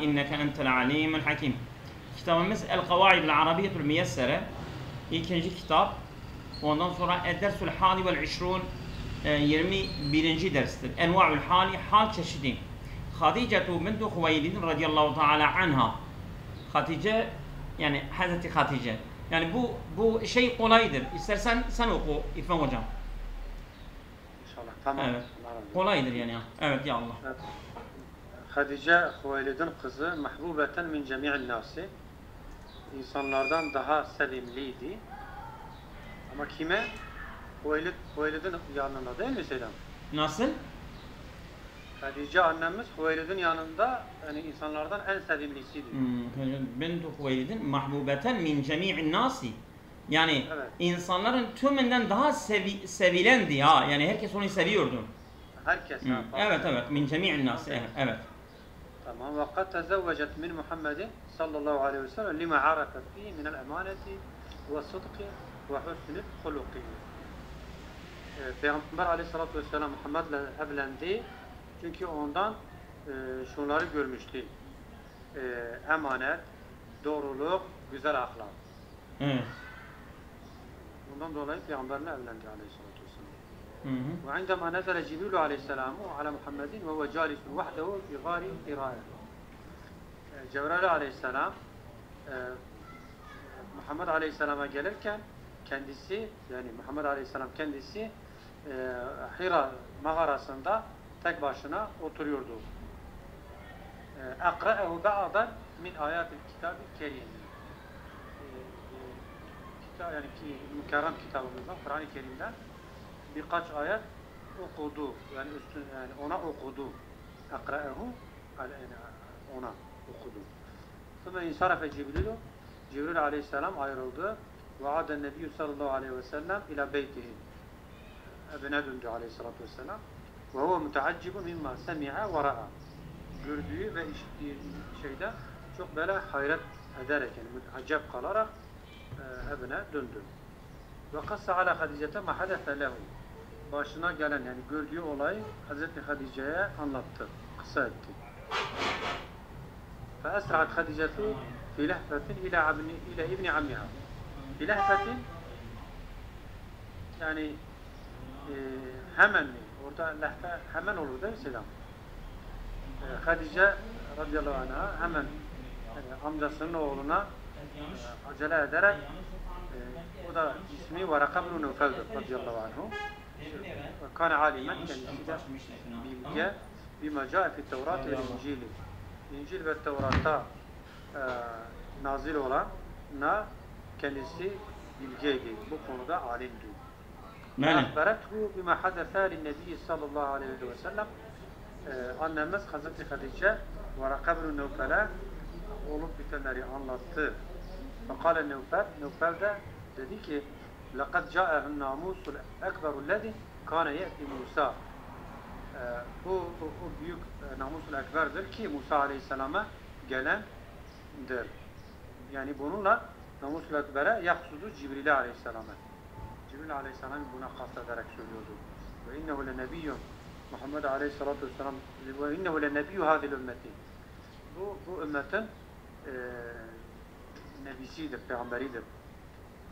İnneke entel alimul hakim. Kitabımız El Kavaidul Arabiyetul Miyessere. İkinci kitap. Ondan sonra Ed-Dersul Hali vel İşrun 21. derstir. Enva'ul hali, hal çeşidi. Haticetu bintu Hüveylid radıyallahu teala anha. Hatice, yani Hazreti Hatice. Yani bu şey kolaydır. İstersen sen oku İrfan hocam. İnşallah. Tamam. Evet. Kolaydır yani. Evet ya Allah. Evet. Hatice Hüveylid'in kızı mahbubeten min cemi'in nasi. İnsanlardan daha sevimliydi. Ama kime? Hüveylid'in yanında değil mi Selam? Nasıl? Hatice annemiz Hüveylid'in yanında, yani insanlardan en sevimlisiydi. Bintu Hüveylid'in mahbubeten min cemi'in nasi. Yani evet, insanların tümünden daha sevilendi ya. Yani herkes onu seviyordu. Herkes. Evet. Min cemi'in nasi. Evet. Tamam. Ve kad tezevvecet min Muhammedin sallallahu aleyhi ve sellem lima arafet fihi minel emaneti ve sıdkı ve husnül huluki. Peygamber aleyhissalatü vesselam Muhammed'le evlendi. Çünkü ondan şunları görmüştü. Emanet, doğruluk, güzel ahlak. Evet. Bundan dolayı Peygamberle evlendi aleyhissalatü vesselam. وعندما نزل جبريل عليه السلام على محمد وهو جالس وحده في غار حراء. Cebrail aleyhisselam Muhammed aleyhisselama gelirken kendisi, yani Muhammed aleyhisselam kendisi Hira mağarasında tek başına oturuyordu. Akra'ehu ba'dan min ayatil kitab-ı kerim. Yani mükerrem kitabımızdan, Kur'an-ı Kerim'den birkaç ayet okudu. Yani ona okudu. Akra'ehu, ona okudu. Sonra insarafe Cibrilu, Cibril aleyhisselam ayrıldı. Ve aden nebiyyü sallallahu aleyhi ve sellem ila beytihi. Evine döndü aleyhissalatu vesselam. Ve huve müteaccibu mimma semi'a ve ra'a. Gördüğü ve işittiği şeyde çok böyle hayret ederek, yani acayip kalarak evine döndü. Ve kassa ala Hatice'te ma hadefe lehu. Başına gelen, yani gördüğü olayı Hazreti Hatice'ye anlattı, kısa etti. Fe esra'at Hatice'tu fi lehfetin ila ibni ammiha. Fi lehfetin, yani hemen mi? Orada lehfe hemen olur değil mi Selam? Hatice radıyallahu anh'a hemen amcasının oğluna acele ederek, o da ismi Varaka bin Nufel'dir radıyallahu anhu. Kana alimen, kendisi de bilge bima cae fi Tevrat ve İncil'i. İncil ve Tevrat'ta nazil olana kendisi bilgeydi. Bu konuda alimdi. Akberethu bima hadesa linnebi sallallahu aleyhi ve sellem. Annemiz Hazreti Hatice Varaka bin Nufel'e olup bitenleri anlattı. Fakale Nufel de dedi ki لَقَدْ جَاءَهُ النَّامُوسُ الْاَكْبَرُ الَّذِي كَانَ يَأْتِ Musa. Bu büyük namus-ul ekberdir ki Musa aleyhisselama gelendir. Yani bununla namus-ul ekbere yaksudu Cibril aleyhisselama. Cibril aleyhisselam buna kastederek söylüyordu. Ve innehu lenebiyyun, Muhammed aleyhissalatu vesselam, ve innehu lenebiyyu hadil ümmeti. Bu ümmetin nebisidir, peygamberidir.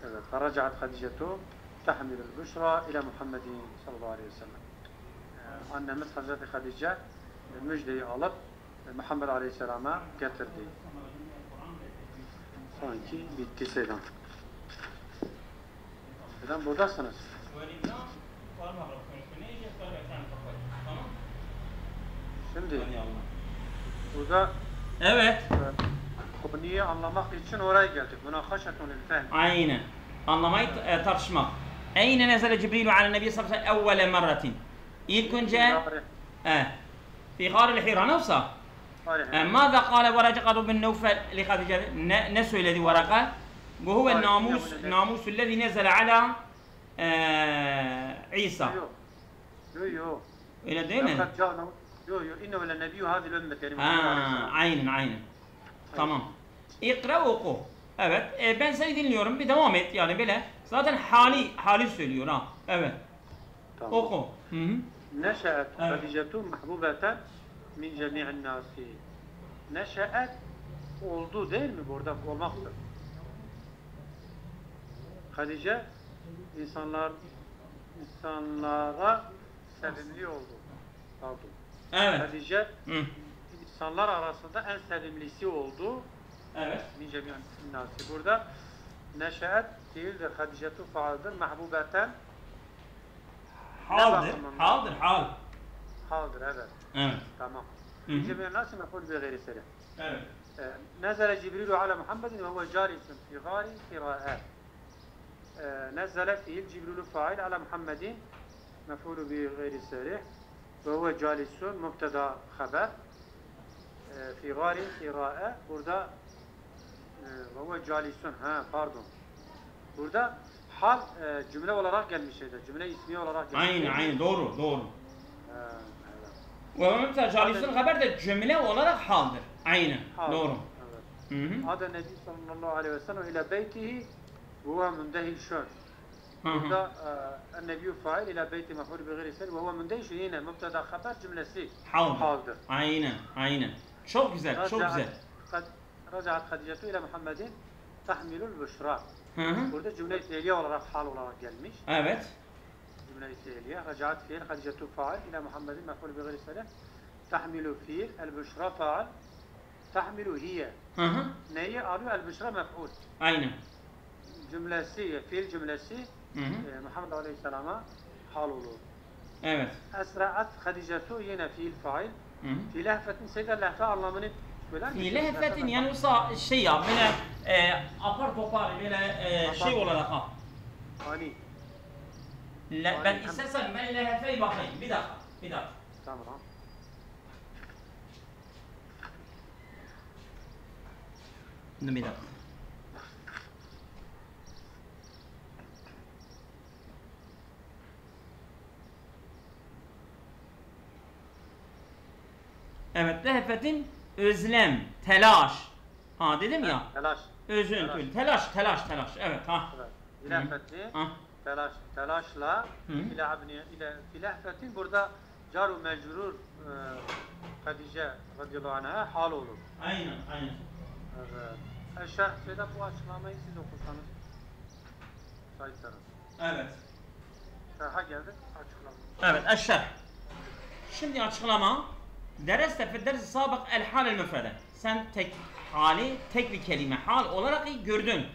Evet. Faracaat Hatice'tu tahmilul büşra ile Muhammedin sallallahu aleyhi ve sellem. Annemiz Hazreti Hatice müjdeyi alıp Muhammed aleyhisselama getirdi. Sanki bitti Selam. Selam, buradasınız. Şimdi burada evet. Konuyu anlamak için oraya geldik. Münakaşetun lil fehm. Aynen. Anlamayı tartışmak. Eyne nezele Cibrilu ala nebi sallallahu aleyhi ve sellem evvele merratin. İlk önce fi gâril Hira nefsa. Mâzâ kâle Varaka bin Nufel li Hatice. Ne söyledi Varaka? Bu huve namusu lezî nezele ala İsa. Yok. Öyle değil mi? Yok. İnnehu lenebiyyü hadil ümmet. Aynen. Tamam. İkra oku. Evet. Ben seni dinliyorum. Bir devam et yani böyle. Zaten hali söylüyor ha. Evet. Tamam. Oku. Neşe'et Hatice'tu mahbubeten min cemi'in nasi. Neşe'et oldu değil mi? Burada olmaktır. Hadice insanlara sevimli oldu. Pardon. Evet. Hadice insanlar arasında en sevimlisi oldu. Evet. Min cemiyan nasi. Burada neşe'et fiildir. Hadicetu faaldir. Mahbubeten Haldır. Hal. Haldır, evet. Evet. Tamam. Min cemiyan nasi mef'ul bi gayri serih. Evet. نزل جبريل على محمد وهو جالس في غار حراء. نزل فيه جبريل فاعل على محمد مفعول به غير صريح وهو جالس مبتدا خبر في غار حراء. Burada وهو جالس pardon. Burada hal cümle olarak gelmiştir. Cümle ismi olarak gelmiştir. Aynen doğru. Ve mesela calisun haber de cümle olarak haldır. Aynen. Doğru. Evet. Adı Nebi sallallahu aleyhi ve sellem ile beytihi huve mündehişün. Burada Nebi fail ile beyti mef'ul bi gayri serih ve huve mündehişün yine mübteda haber cümlesi haldır. Aynen. Çok güzel. Racaat Hadicetu ile Muhammedin tahmilul büşra. Burada cümle-i fiiliye olarak hal olarak gelmiş. Evet. Cümle-i fiiliye. Racaat fiil Hadicetu fail ile Muhammedin mef'ul bi gayri serih. Tahmilu fiil el büşra fail. Tahmilu hiye. Neyi alıyor? El büşra mef'ul. Aynen. Cümlesi, fiil cümlesi Muhammed Aleyhisselam'a hal olur. Evet. Esra'at Hadicetu yine fiil fail. Fi lehfetin seyde lehfe anlamını söyler misin? Fi lehfetin yani o şey ya böyle apar topar böyle şey olarak ha. Hani? Ben istersen ben lehfeyi bakayım. Bir dakika. Tamam. Bir dakika. Evet, lehfetin özlem, telaş. Ha dedim ya. Telaş. Üzüntü, telaş. Evet ha. Lehfeti, telaşla ile lehfetin burada car-ı mecrur Hadice radıyallahu anh'a hal olur. Aynen. Evet. Şeyde bu açıklamayı siz okursanız müsaitlerim. Evet. Şerha geldik, açıklama. Evet, eşşerh. Şimdi açıklama. Dereste fi dersi sabık el halel müfrede. Sen tek bir kelime hal olarak gördün.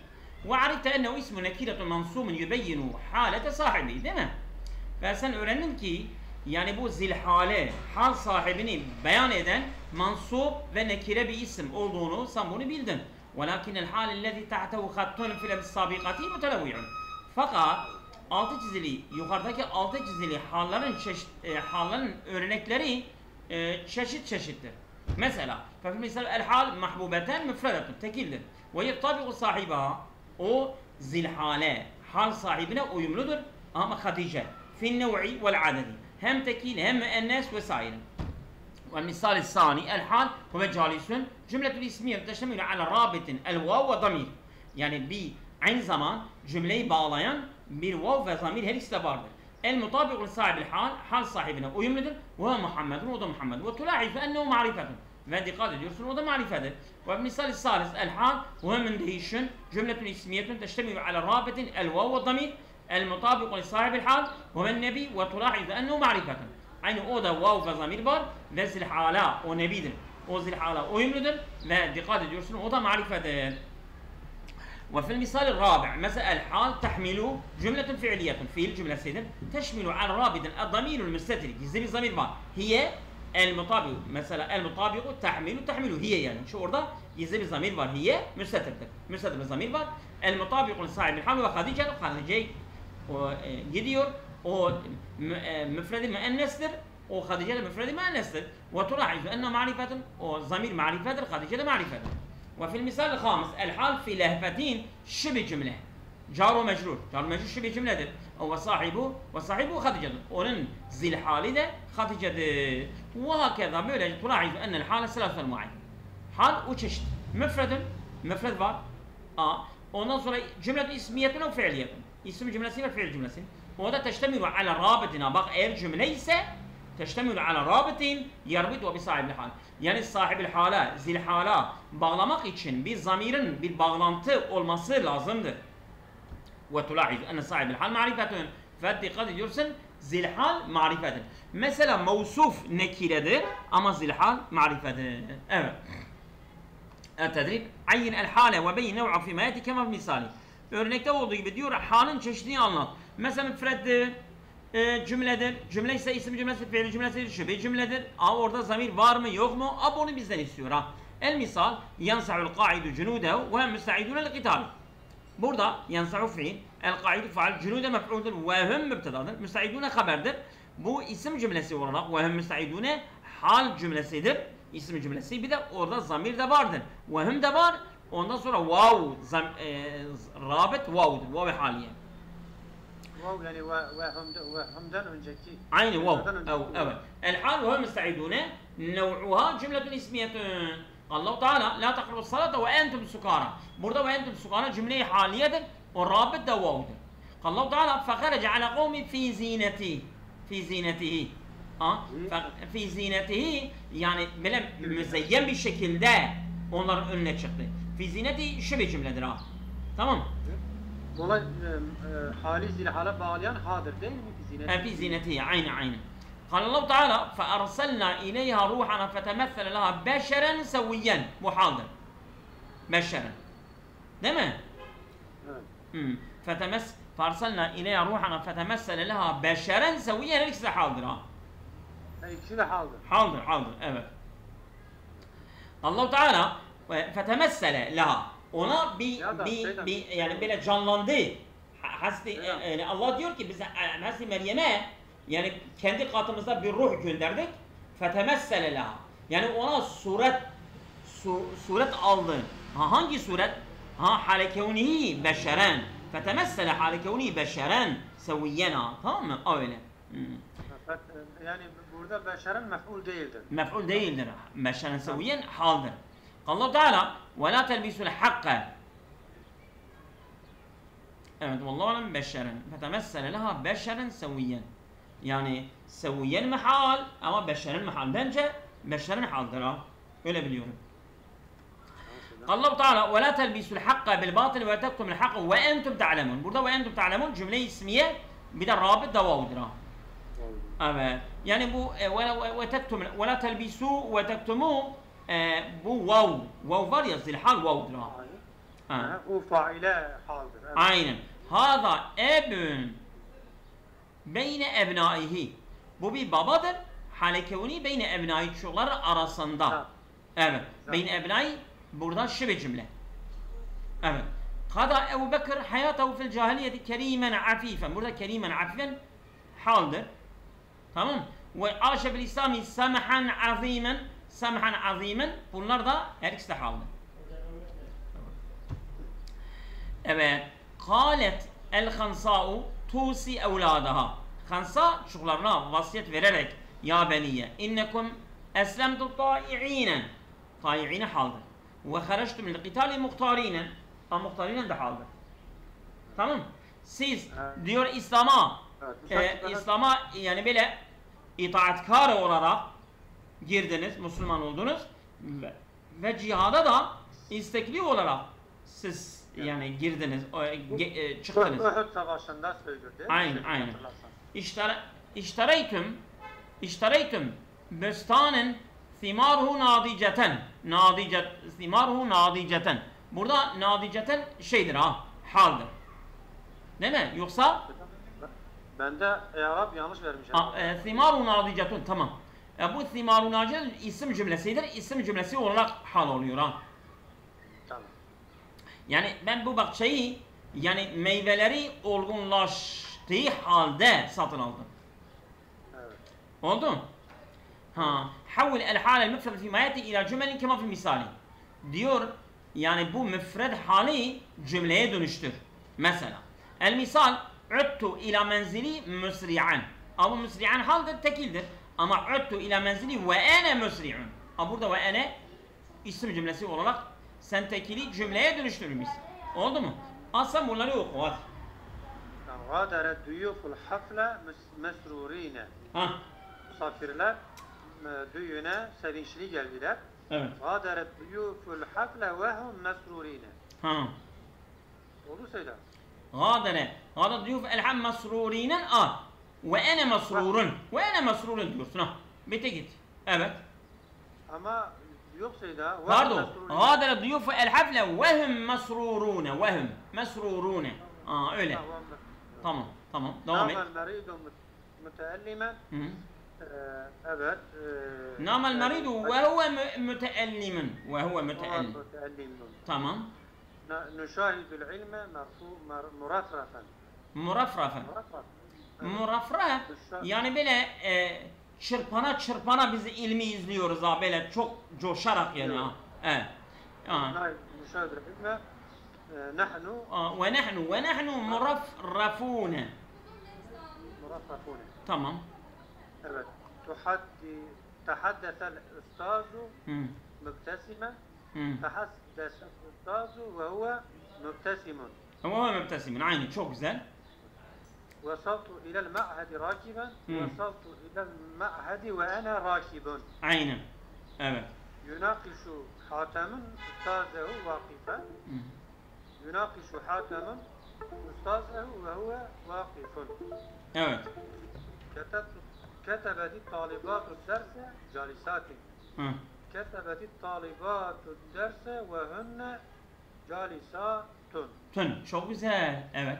Ve arifte ennehu ismu nekiretun mansumun yubeyyinu halete sahibi, değil mi? Ve sen öğrendin ki yani bu zilhale, hal sahibini beyan eden mansup ve nekire bir isim olduğunu sen bunu bildin. وَلَكِنَ الْحَالِ الَّذِي تَحْتَهُ خَطٌّ فِي السَّابِقَةِ مُتَلَوِّعٌ. Fakat yukarıdaki altı çizili halların örnekleri çeşittir. Mesela el hal mahbubeten müfredetun tekildir. Ve yetabi'u sahibiha o zilhale hal sahibine uyumludur ama Hatice fin nev'i vel adedi hem tekil hem müennes vesaire. Ve misal sani el hal huve calisun cümletül ismiye teştemil ala rabitin el vav ve damir. Yani bir aynı zaman cümleyi bağlayan bir vav ve zamir her ikisi de vardır. El mutabiqul sahibil hal sahibine uyumludur. Ve Muhammedun o da Muhammed. Ve tulahizu ennehu ma'rifetun. Ve dikkat ediyorsun o da marifedir. Ve misal salis el hal huve mündehişün cümletün ismiyetun teştemil ala rabitin el vav ve damir. El mutabiqul sahibil hal huve nebi ve tulahizu ennehu ma'rifetun. Aynı o da vav ve zamir var ve zilhala o nebidir. O zilhala uyumludur ve dikkat ediyorsun o da marifedir. وفي المثال الرابع مثلا الحال تحمل جملة فعلية في الجملة سيدنا تشمل على رابط الضمير المستتر gizli bir zamir var. Hiye المطابق mesela المطابق تحمل hiye yani şu orada gizli bir zamir var. Hiye müstetirdir. Müstetir bir zamir var. المطابق صاحب الحال ve Hatice gidiyor. O müfredi müennestir. O Hatice de müfredi müennestir. Ve tulahizu enne ma'rifetun o zamir ma'rifedir. Hatice de ma'rifedir. وفي المثال الخامس الحال في لهفتين شبه جملة جار ومجرور شبه جملة وصاحبه خديجة onun zil hali de Hatice'dir. وهكذا böylece tulahizu enne الحال ثلاث أنواع. Hal o çeşit. Müfred var. Ondan sonra cümle ismiyetun ve fiiliyetun. İsim cümlesi ve fiil cümlesi. O da teştemilu ala rabitina. Bak eğer cümle ise teştemül ala rabitin yerbitu bi sahibil hal. Yani sahibil hala, zil hala bağlamak için bir zamirin bir bağlantı olması lazımdır. Ve tulahiz enne sahibil hal marifetun. Ve dikkat ediyorsun zil hal marifetin. Mesela mevsuf nekiredir ama zil hal marifetin. Evet. التدريب عين الحالة وبين نوعه فيما يأتي كما في مثالي. Örnekte olduğu gibi diyor halin çeşidini anlat. Mesela müfreddir, cümledir. Cümle ise isim cümlesi, fiil cümlesi, şüphe cümledir. Orada zamir var mı yok mu? Bunu bizden istiyor ha. El misal yansa'ul qaidu cunudehu ve hum müsta'idun lil qital. Burada yansa'u fiil, el qaidu faal, cunude mef'uldur ve hum mübtedadır. Müsta'idun haberdir. Bu isim cümlesi olarak ve hum müsta'idun hal cümlesidir. İsim cümlesi bir de orada zamir de vardır. Ve hum de var. Ondan sonra vav, rabit vav'dur. Vav-i haliye. Vav yani ve humdan önceki. Aynı vav. Evet. El hal ve hum müsta'idune nev'uha cümletun ismiyetun. Allah Teala la takrabu salata ve entum sukara. Burada ve entum sukara cümle-i haliyedir. O rabit de vav'dur. Allah Teala fekharace ala kavmi fi zineti. Fi zinetihi. Fi zinetihi yani böyle müzeyyen bir şekilde onların önüne çıktı. Fi zineti şüphe cümledir ha. Tamam. Dolayı hali zil hala bağlayan hadır değil mi fi zineti? Fi zinetihi aynen. قال الله تعالى فأرسلنا إليها روحنا فتمثل لها بشرا سويا محاضر بشرا değil mi? Evet. فأرسلنا إليها روحنا فتمثل لها بشرا سويا her ikisi de haldır ha. İkisi de haldır. Haldır evet. Allah Teala fetemessele laha ona bir yani böyle canlandı. Yani Allah diyor ki biz Hazreti Meryem'e yani kendi katımızda bir ruh gönderdik. Fetemessele laha. Yani ona suret aldı. Hangi suret? Hale kevnihi beşeren. Fetemessele hale kevnihi beşeren seviyena. Tamam mı? Öyle. Yani burada beşeren mef'ul değildir. Mef'ul değildir. Beşeren seviyen haldır. Allah Teala ve la telbisul hakka. Evet vallahi alem beşeren. Fetemessele laha beşeren seviyen. Yani seviyen mehal ama beşeren mehal. Bence beşeren haldır ha. Öyle biliyorum. Allah Teala ve la telbisul hakka bil batil ve tektumul hakka ve entum ta'lemun. Burada ve entum ta'lemun cümle ismiye bir de rabit de vav'dır ha. Evet. Yani bu ve tektum ve la telbisu ve tektumu bu vav. Vav var ya zilhal vav'dır ha. O faile haldır. Evet. Aynen. Hâzâ ebün beyne ebnaihi. Bu bir babadır. Hale kevni beyne ebnai çocuklar arasında. Evet. Beyne ebnai burada şibe cümle. Evet. Kada Ebu Bekir hayatahu fil cahiliyeti kerimen afifen. Burada kerimen afifen haldır. Tamam. Ve aşe bil İslami samahan azimen. Samahan azimen. Bunlar da her ikisi de haldır. Evet. Kalet el khansa'u tusi evladaha. Khansa çocuklarına vasiyet vererek ya beniye innekum eslemtu ta'i'inen. Ta'i'ine haldır. Ve kharajtum lil qitali muhtarinen. Muhtarinen de haldır. Tamam. Siz diyor İslam'a yani böyle itaatkar olarak girdiniz, Müslüman oldunuz ve cihada da istekli olarak siz yani girdiniz, çıktınız. Uhud savaşında söylüyor değil mi? Aynen. İştereytüm büstanen thimaruhu nadiceten. Thimaruhu nadiceten. Burada nadiceten şeydir ha, haldir. Değil mi? Yoksa bende Arap yanlış vermiş. Thimaru nadicetun tamam. Bu thimaru nadicetun isim cümlesidir. İsim cümlesi olarak hal oluyor ha. Tamam. Yani ben bu bahçeyi yani meyveleri olgunlaştığı halde satın aldım. Evet. Oldu? Havil el halel müfred fi mayati ila cümelin kema fi misali. Diyor yani bu müfred hali cümleye dönüştür. Mesela el misal uttu ila menzili müsri'an. Ama müsri'an haldir tekildir. Ama uttu ila menzili ve ene müsri'un. Burada ve ene isim cümlesi olarak sen tekili cümleye dönüştürmüş. Oldu mu? Aslan bunları oku hadi. Gâdere duyuful hafle mesrurine. misafirler düğüne sevinçli geldiler. Evet. Gâderet duyûful hafle ve hum mesrûrîne. Ha. Oldu söyle. Gâdere duyuf elham masrurinen ve ene masrurun diyorsun ha. Bitti git. Evet. Ama yok söyle. Pardon. Gâdere duyuf elhafle ve hum mesrurune. Öyle. Tamam. Devam et. Nâmel meridun müteellimen. Evet. Nâmel meridu ve huve müteellimen. Tamam. Nüşahidul ilme murafrafen. Murafraf yani böyle çırpana biz ilmi izliyoruz ha böyle çok coşarak yani ha. Evet. Nüşahidul ilme ve nahnu murafrafune. Tamam. Evet. Tehaddesel ustazu mübtesimen. Tehaddesel ustazu ve huve mübtesimun. Huve mübtesimun. Aynen çok güzel. وصلت إلى المعهد راكبا وصلت إلى المعهد وأنا راكب. Aynen. Evet. يناقش حاتم أستاذه واقفا. يناقش حاتم أستاذه وهو واقف. Evet. كتبت الطالبات الدرس جالسات. كتبت الطالبات الدرس وهن جالسات. Çok güzel. Evet.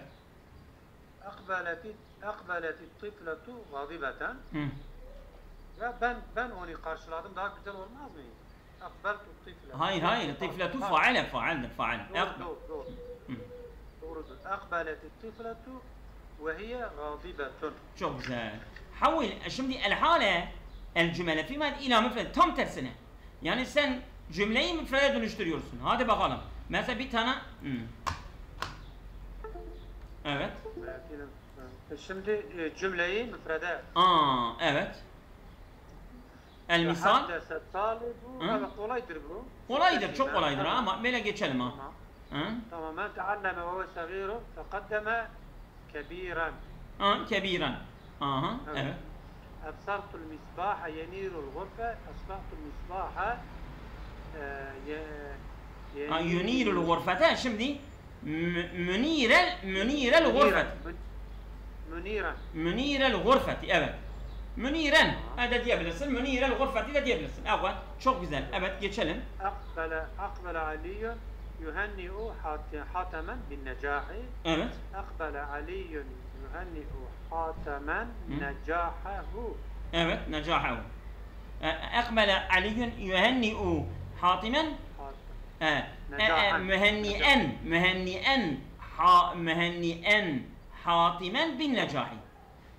أقبلت الطفلة غاضبة. Ya ben onu karşıladım, daha güzel olmaz mı? Akbaltu tifle. Hayır. Tifletu faale. Doğrudur. Akbalet tifletu ve hiye gâdibetun. Çok güzel. Havil şimdi el hale el cümle fîmâ ilâ müfred tam tersine. Yani sen cümleyi müfrede dönüştürüyorsun. Hadi bakalım. Mesela bir tane evet. Şimdi cümleyi müfrede. Evet. El misal. Evet, kolaydır bu. Kolaydır, çok kolaydır ama böyle geçelim ha. Tamam. Men tealleme ve huve sagîru feqaddeme kebiren. Kebiren. Evet. Ebsartul misbaha yenirul gurfe. Esbahtul misbaha yunirul gurfete. Şimdi münirel gurfet. Münirel gurfeti. Evet. Müniren. De diyebilirsin. Münirel gurfeti de diyebilirsin. Evet. Çok güzel. Evet geçelim. Akbele aliyyun yuhenni'u hatamen bin necahi. Evet. Akbele aliyyun yuhenni'u hatamen necahahu. Evet. Necahahu. Akbele aliyyun yuhenni'u hatimen mühenni'en hatimen bin necahi.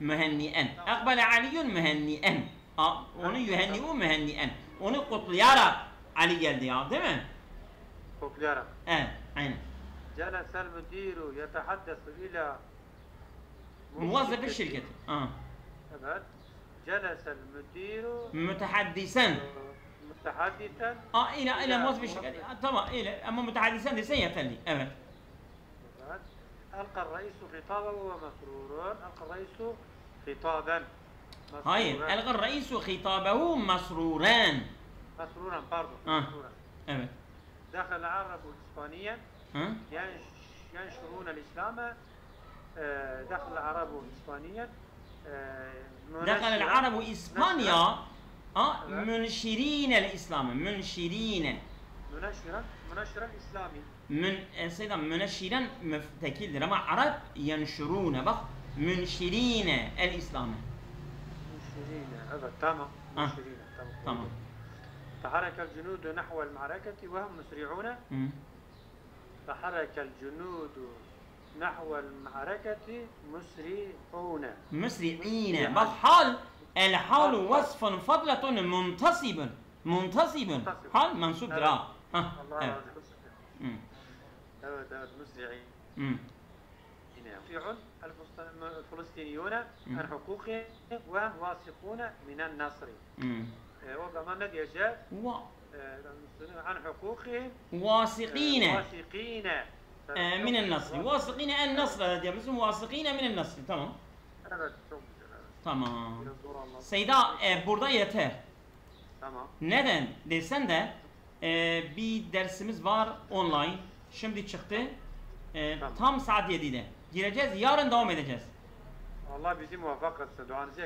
Mühenni'en. Akbele aliyyun mühenni'en. Onu yuhenni'u mühenni'en. Onu kutlayarak Ali geldi ya, değil mi? Kutlayarak. Evet, aynen. Celesel müdîru yetehaddesu ila muvazzaf şirketi. Evet. Celesel müdîru mütehaddisen. Mütehaddisen. İla muvazzaf şirketi. Tamam, öyle. Ama mütehaddisen desen yeterli. Evet. Evet. ألقى الرئيس خطابه ومسرور. ألقى الرئيس خطابا. Hayır. ألقى الرئيس خطابه مسروران. مسرورا pardon. مسرورا. Evet. دخل العرب إسبانيا ينشرون الإسلام. دخل العرب إسبانيا. دخل العرب إسبانيا منشرين الإسلام. منشرين الإسلامي. Sayıdan münşiren müftekildir ama Arap yenşurune bak münşirine el İslam'ı. Münşirine evet tamam. Münşirine tamam. تحرك الجنود نحو المعركة وهم مسرعون. تحرك الجنود نحو المعركة مسرعون. مسرعين bak hal el halu vasfun fadlatun muntasibun. Hal mensubdur ha. Evet. Evet مسرعين. يدافعون الفلسطينيون عن حقوقهم وهم واثقون من النصر. O zaman ne diyeceğiz? عن حقوقهم واثقين من النصر. واثقين النصر diyebilirsin. واثقين من النصر. Tamam. Evet çok güzel. Tamam. Biraz zor anladım. Seyda burada yeter. Tamam. Neden desen de bir dersimiz var online. Şimdi çıktı. Tamam. Tam saat 7'de. Gireceğiz. Yarın devam edeceğiz. Allah bizi muvaffak etsin. Duanızı